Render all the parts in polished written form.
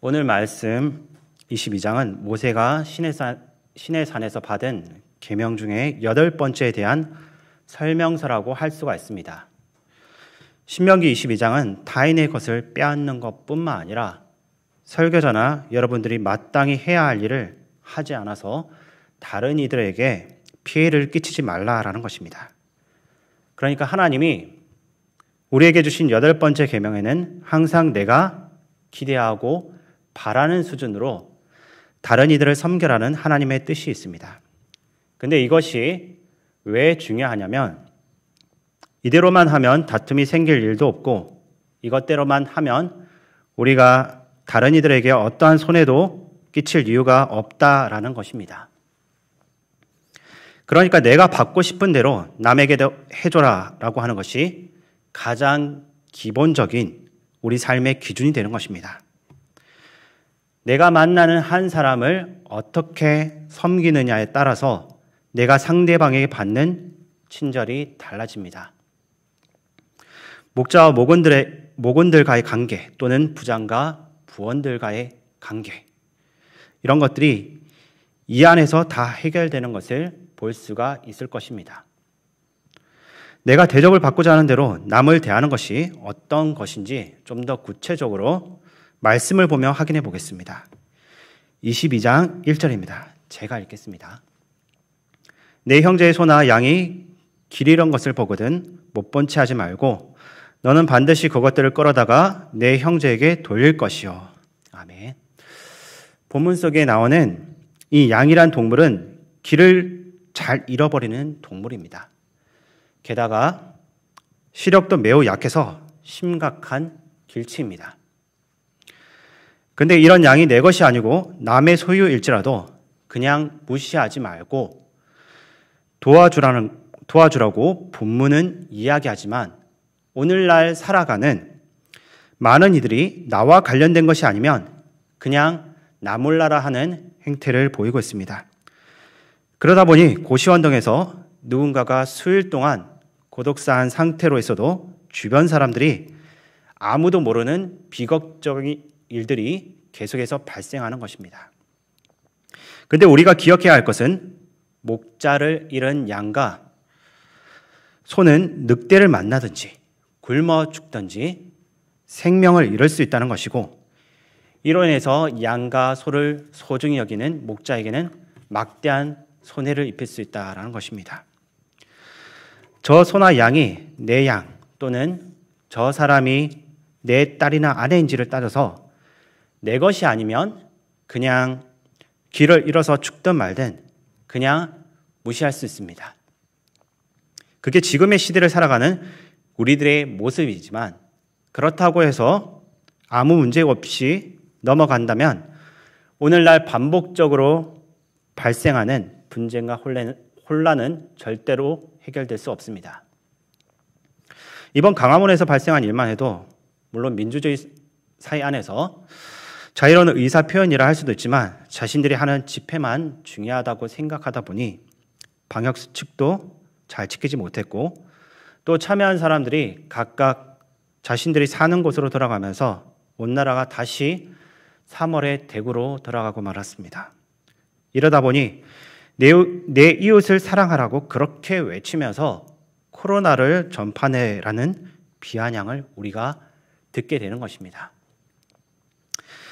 오늘 말씀 22장은 모세가 시내산에서 받은 계명 중에 8번째에 대한 설명서라고 할 수가 있습니다. 신명기 22장은 타인의 것을 빼앗는 것뿐만 아니라 설교자나 여러분들이 마땅히 해야 할 일을 하지 않아서 다른 이들에게 피해를 끼치지 말라라는 것입니다. 그러니까 하나님이 우리에게 주신 8번째 계명에는 항상 내가 기대하고 바라는 수준으로 다른 이들을 섬겨라는 하나님의 뜻이 있습니다. 근데 이것이 왜 중요하냐면 이대로만 하면 다툼이 생길 일도 없고 이것대로만 하면 우리가 다른 이들에게 어떠한 손해도 끼칠 이유가 없다라는 것입니다. 그러니까 내가 받고 싶은 대로 남에게도 해줘라 라고 하는 것이 가장 기본적인 우리 삶의 기준이 되는 것입니다. 내가 만나는 한 사람을 어떻게 섬기느냐에 따라서 내가 상대방에게 받는 친절이 달라집니다. 목자와 목원들과의 관계 또는 부장과 부원들과의 관계, 이런 것들이 이 안에서 다 해결되는 것을 볼 수가 있을 것입니다. 내가 대접을 받고자 하는 대로 남을 대하는 것이 어떤 것인지 좀 더 구체적으로 말씀을 보며 확인해 보겠습니다. 22장 1절입니다. 제가 읽겠습니다. 내 형제의 소나 양이 길 잃은 것을 보거든 못 본 채 하지 말고 너는 반드시 그것들을 끌어다가 내 형제에게 돌릴 것이요. 아멘. 본문 속에 나오는 이 양이란 동물은 길을 잘 잃어버리는 동물입니다. 게다가 시력도 매우 약해서 심각한 길치입니다. 근데 이런 양이 내 것이 아니고 남의 소유일지라도 그냥 무시하지 말고 도와주라고 본문은 이야기하지만 오늘날 살아가는 많은 이들이 나와 관련된 것이 아니면 그냥 나 몰라라 하는 행태를 보이고 있습니다. 그러다 보니 고시원동에서 누군가가 수일 동안 고독사한 상태로 있어도 주변 사람들이 아무도 모르는 비극적인 일들이 계속해서 발생하는 것입니다. 그런데 우리가 기억해야 할 것은 목자를 잃은 양과 소는 늑대를 만나든지 굶어 죽든지 생명을 잃을 수 있다는 것이고 이로 인해서 양과 소를 소중히 여기는 목자에게는 막대한 손해를 입힐 수 있다는 것입니다. 저 소나 양이 내 양 또는 저 사람이 내 딸이나 아내인지를 따져서 내 것이 아니면 그냥 길을 잃어서 죽든 말든 그냥 무시할 수 있습니다. 그게 지금의 시대를 살아가는 우리들의 모습이지만 그렇다고 해서 아무 문제 없이 넘어간다면 오늘날 반복적으로 발생하는 분쟁과 혼란은 절대로 해결될 수 없습니다. 이번 강화문에서 발생한 일만 해도 물론 민주주의 사회 안에서 자유로운 의사 표현이라 할 수도 있지만 자신들이 하는 집회만 중요하다고 생각하다 보니 방역 수칙도 잘 지키지 못했고 또 참여한 사람들이 각각 자신들이 사는 곳으로 돌아가면서 온 나라가 다시 3월에 대구로 돌아가고 말았습니다. 이러다 보니 내 이웃을 사랑하라고 그렇게 외치면서 코로나를 전파해라는 비아냥을 우리가 듣게 되는 것입니다.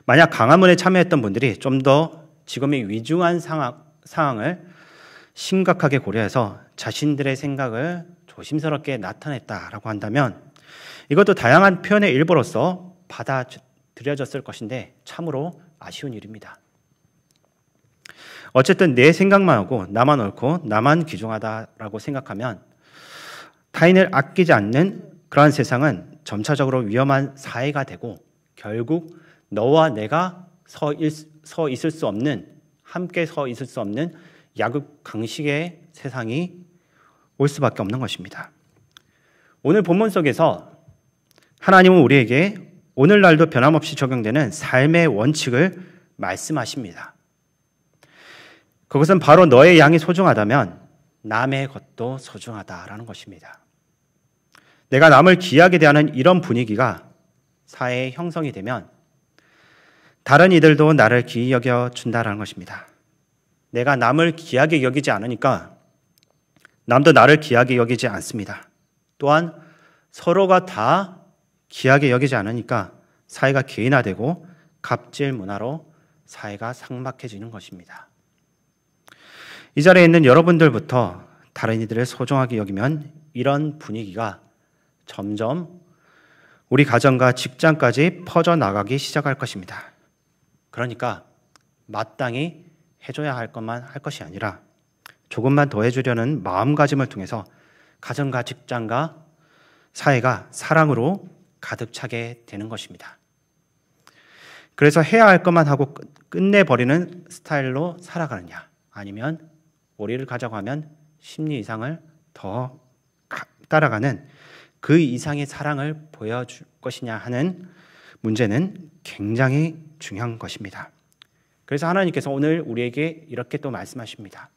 만약 강화문에 참여했던 분들이 좀 더 지금의 위중한 상황을 심각하게 고려해서 자신들의 생각을 조심스럽게 나타냈다라고 한다면 이것도 다양한 표현의 일부로서 받아들여졌을 것인데 참으로 아쉬운 일입니다. 어쨌든 내 생각만 하고 나만 옳고 나만 귀중하다라고 생각하면 타인을 아끼지 않는 그러한 세상은 점차적으로 위험한 사회가 되고 결국 너와 내가 함께 서 있을 수 없는 약육강식의 세상이 올 수밖에 없는 것입니다. 오늘 본문 속에서 하나님은 우리에게 오늘날도 변함없이 적용되는 삶의 원칙을 말씀하십니다. 그것은 바로 너의 양이 소중하다면 남의 것도 소중하다라는 것입니다. 내가 남을 귀하게 대하는 이런 분위기가 사회에 형성이 되면 다른 이들도 나를 귀히 여겨 준다라는 것입니다. 내가 남을 귀하게 여기지 않으니까 남도 나를 귀하게 여기지 않습니다. 또한 서로가 다 귀하게 여기지 않으니까 사회가 개인화되고 갑질 문화로 사회가 삭막해지는 것입니다. 이 자리에 있는 여러분들부터 다른 이들을 소중하게 여기면 이런 분위기가 점점 우리 가정과 직장까지 퍼져나가기 시작할 것입니다. 그러니까 마땅히 해줘야 할 것만 할 것이 아니라 조금만 더 해주려는 마음가짐을 통해서 가정과 직장과 사회가 사랑으로 가득 차게 되는 것입니다. 그래서 해야 할 것만 하고 끝내버리는 스타일로 살아가느냐, 아니면 우리를 가자고 하면 심리 이상을 더 따라가는 그 이상의 사랑을 보여줄 것이냐 하는 문제는 굉장히 중요한 것입니다. 그래서 하나님께서 오늘 우리에게 이렇게 또 말씀하십니다.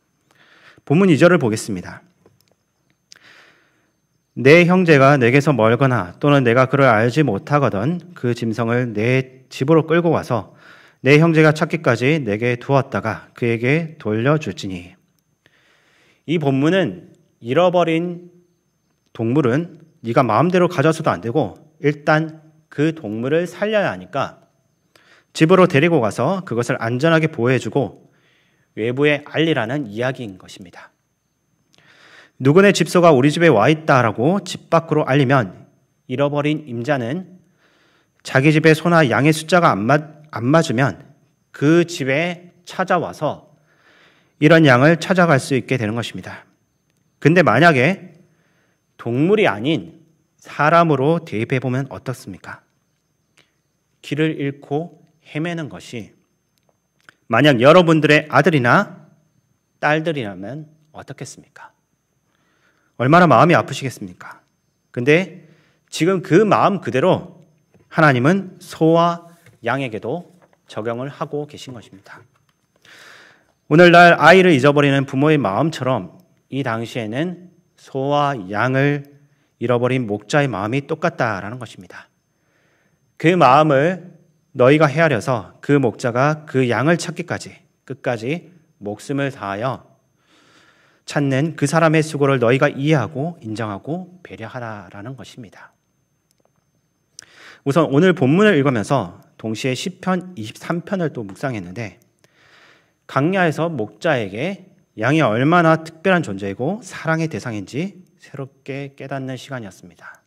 본문 2절을 보겠습니다. 내 형제가 내게서 멀거나 또는 내가 그를 알지 못하거든 그 짐승을 내 집으로 끌고 와서 내 형제가 찾기까지 내게 두었다가 그에게 돌려줄지니. 이 본문은 잃어버린 동물은 네가 마음대로 가져서도 안 되고 일단 그 동물을 살려야 하니까 집으로 데리고 가서 그것을 안전하게 보호해주고 외부에 알리라는 이야기인 것입니다. 누구네 집소가 우리 집에 와 있다라고 집 밖으로 알리면 잃어버린 임자는 자기 집에 소나 양의 숫자가 안 맞으면 그 집에 찾아와서 이런 양을 찾아갈 수 있게 되는 것입니다. 근데 만약에 동물이 아닌 사람으로 대입해 보면 어떻습니까? 길을 잃고 헤매는 것이 만약 여러분들의 아들이나 딸들이라면 어떻겠습니까? 얼마나 마음이 아프시겠습니까? 근데 지금 그 마음 그대로 하나님은 소와 양에게도 적용을 하고 계신 것입니다. 오늘날 아이를 잊어버리는 부모의 마음처럼 이 당시에는 소와 양을 잃어버린 목자의 마음이 똑같다라는 것입니다. 그 마음을 너희가 헤아려서 그 목자가 그 양을 찾기까지 끝까지 목숨을 다하여 찾는 그 사람의 수고를 너희가 이해하고 인정하고 배려하라라는 것입니다. 우선 오늘 본문을 읽으면서 동시에 시편 23편을 또 묵상했는데 강야에서 목자에게 양이 얼마나 특별한 존재이고 사랑의 대상인지 새롭게 깨닫는 시간이었습니다.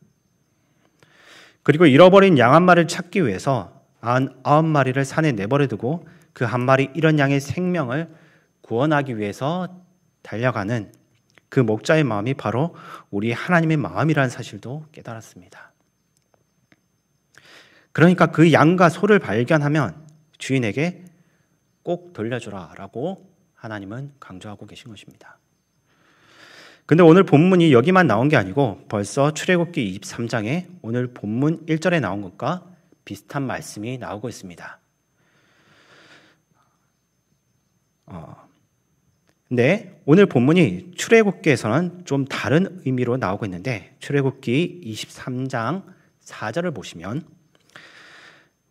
그리고 잃어버린 양 한 마리를 찾기 위해서 99마리를 산에 내버려두고 그 한 마리 이런 양의 생명을 구원하기 위해서 달려가는 그 목자의 마음이 바로 우리 하나님의 마음이라는 사실도 깨달았습니다. 그러니까 그 양과 소를 발견하면 주인에게 꼭 돌려주라라고 하나님은 강조하고 계신 것입니다. 근데 오늘 본문이 여기만 나온 게 아니고 벌써 출애굽기 23장에 오늘 본문 1절에 나온 것과 비슷한 말씀이 나오고 있습니다. 근데 오늘 본문이 출애굽기에서는 좀 다른 의미로 나오고 있는데 출애굽기 23장 4절을 보시면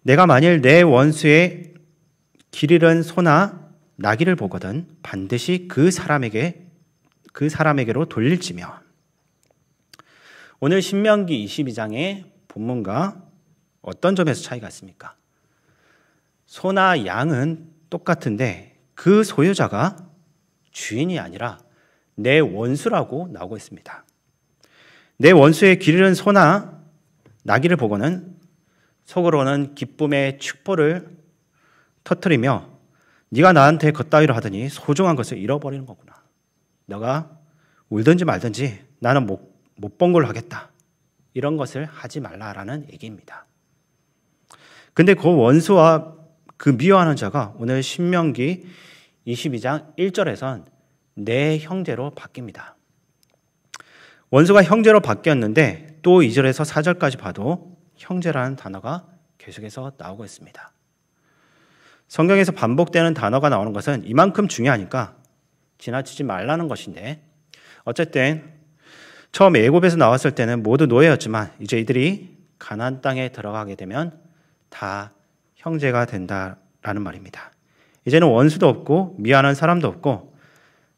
내가 만일 내 원수의 길 잃은 소나 나귀를 보거든 반드시 그 사람에게로 돌릴지며. 오늘 신명기 22장의 본문과 어떤 점에서 차이가 있습니까? 소나 양은 똑같은데 그 소유자가 주인이 아니라 내 원수라고 나오고 있습니다. 내 원수의 길 잃은 소나 나귀를 보고는 속으로는 기쁨의 축포를 터뜨리며 네가 나한테 겉따위로 하더니 소중한 것을 잃어버리는 거구나. 너가 울든지 말든지 나는 못 본 걸로 하겠다. 이런 것을 하지 말라라는 얘기입니다. 근데 그 원수와 그 미워하는 자가 오늘 신명기 22장 1절에선 내 형제로 바뀝니다. 원수가 형제로 바뀌었는데 또 2절에서 4절까지 봐도 형제라는 단어가 계속해서 나오고 있습니다. 성경에서 반복되는 단어가 나오는 것은 이만큼 중요하니까 지나치지 말라는 것인데 어쨌든 처음 애굽에서 나왔을 때는 모두 노예였지만 이제 이들이 가나안 땅에 들어가게 되면 다 형제가 된다 라는 말입니다. 이제는 원수도 없고 미워하는 사람도 없고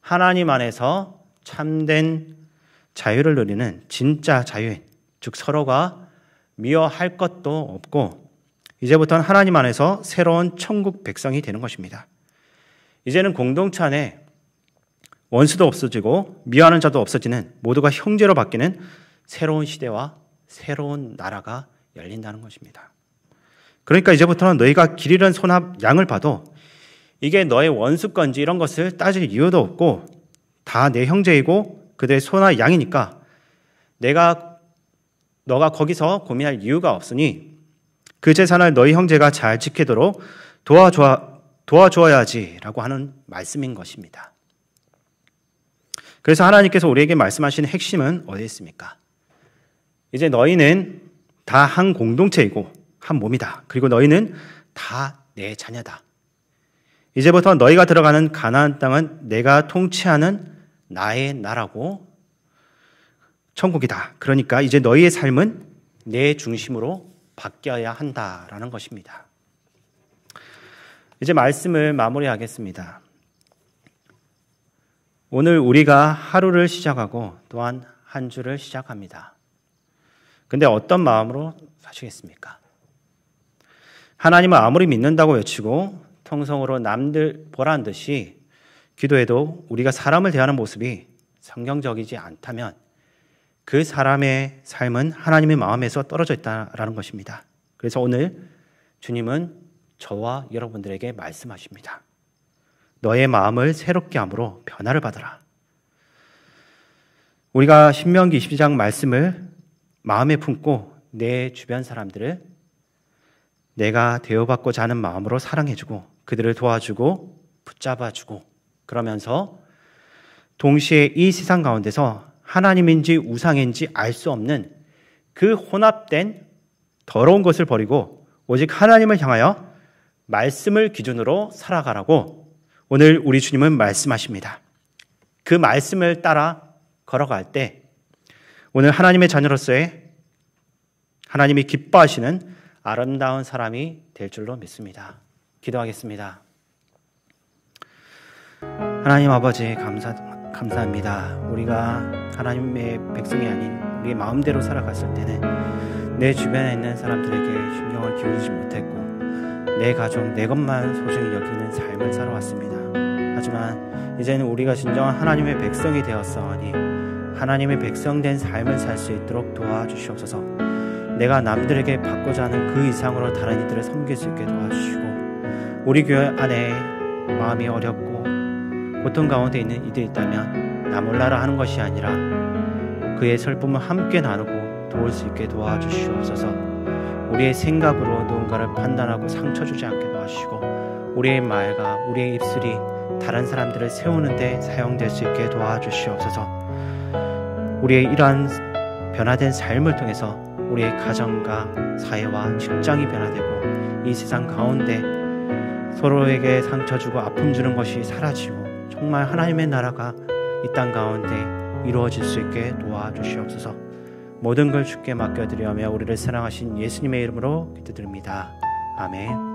하나님 안에서 참된 자유를 누리는 진짜 자유인, 즉 서로가 미워할 것도 없고 이제부터는 하나님 안에서 새로운 천국 백성이 되는 것입니다. 이제는 공동체 안에 원수도 없어지고 미워하는 자도 없어지는 모두가 형제로 바뀌는 새로운 시대와 새로운 나라가 열린다는 것입니다. 그러니까 이제부터는 너희가 길 잃은 소나 양을 봐도 이게 너의 원수 건지 이런 것을 따질 이유도 없고 다 내 형제이고 그들의 소나 양이니까 너가 거기서 고민할 이유가 없으니 그 재산을 너희 형제가 잘 지키도록 도와주어야지라고 하는 말씀인 것입니다. 그래서 하나님께서 우리에게 말씀하시는 핵심은 어디에 있습니까? 이제 너희는 다 한 공동체이고 한 몸이다. 그리고 너희는 다 내 자녀다. 이제부터 너희가 들어가는 가나안 땅은 내가 통치하는 나의 나라고 천국이다. 그러니까 이제 너희의 삶은 내 중심으로 바뀌어야 한다라는 것입니다. 이제 말씀을 마무리하겠습니다. 오늘 우리가 하루를 시작하고 또한 한 주를 시작합니다. 근데 어떤 마음으로 사시겠습니까? 하나님을 아무리 믿는다고 외치고 통성으로 남들 보란 듯이 기도해도 우리가 사람을 대하는 모습이 성경적이지 않다면 그 사람의 삶은 하나님의 마음에서 떨어져 있다라는 것입니다. 그래서 오늘 주님은 저와 여러분들에게 말씀하십니다. 너의 마음을 새롭게 함으로 변화를 받으라. 우리가 신명기 22장 말씀을 마음에 품고 내 주변 사람들을 내가 대우받고자 하는 마음으로 사랑해주고 그들을 도와주고 붙잡아주고 그러면서 동시에 이 세상 가운데서 하나님인지 우상인지 알 수 없는 그 혼합된 더러운 것을 버리고 오직 하나님을 향하여 말씀을 기준으로 살아가라고 오늘 우리 주님은 말씀하십니다. 그 말씀을 따라 걸어갈 때 오늘 하나님의 자녀로서의 하나님이 기뻐하시는 아름다운 사람이 될 줄로 믿습니다. 기도하겠습니다. 하나님 아버지 감사합니다. 우리가 하나님의 백성이 아닌 우리의 마음대로 살아갔을 때는 내 주변에 있는 사람들에게 신경을 기울이지 못했고 내 가족, 내 것만 소중히 여기는 삶을 살아왔습니다. 하지만 이제는 우리가 진정한 하나님의 백성이 되었사오니 하나님의 백성된 삶을 살 수 있도록 도와주시옵소서. 내가 남들에게 받고자 하는 그 이상으로 다른 이들을 섬길 수 있게 도와주시고 우리 교회 안에 마음이 어렵고 고통 가운데 있는 이들이 있다면 나 몰라라 하는 것이 아니라 그의 슬픔을 함께 나누고 도울 수 있게 도와주시옵소서. 우리의 생각으로 누군가를 판단하고 상처 주지 않게 도와주시고 우리의 말과 우리의 입술이 다른 사람들을 세우는 데 사용될 수 있게 도와주시옵소서. 우리의 이러한 변화된 삶을 통해서 우리의 가정과 사회와 직장이 변화되고 이 세상 가운데 서로에게 상처 주고 아픔 주는 것이 사라지고 정말 하나님의 나라가 이 땅 가운데 이루어질 수 있게 도와주시옵소서. 모든 걸 주께 맡겨드리며 우리를 사랑하신 예수님의 이름으로 기도드립니다. 아멘.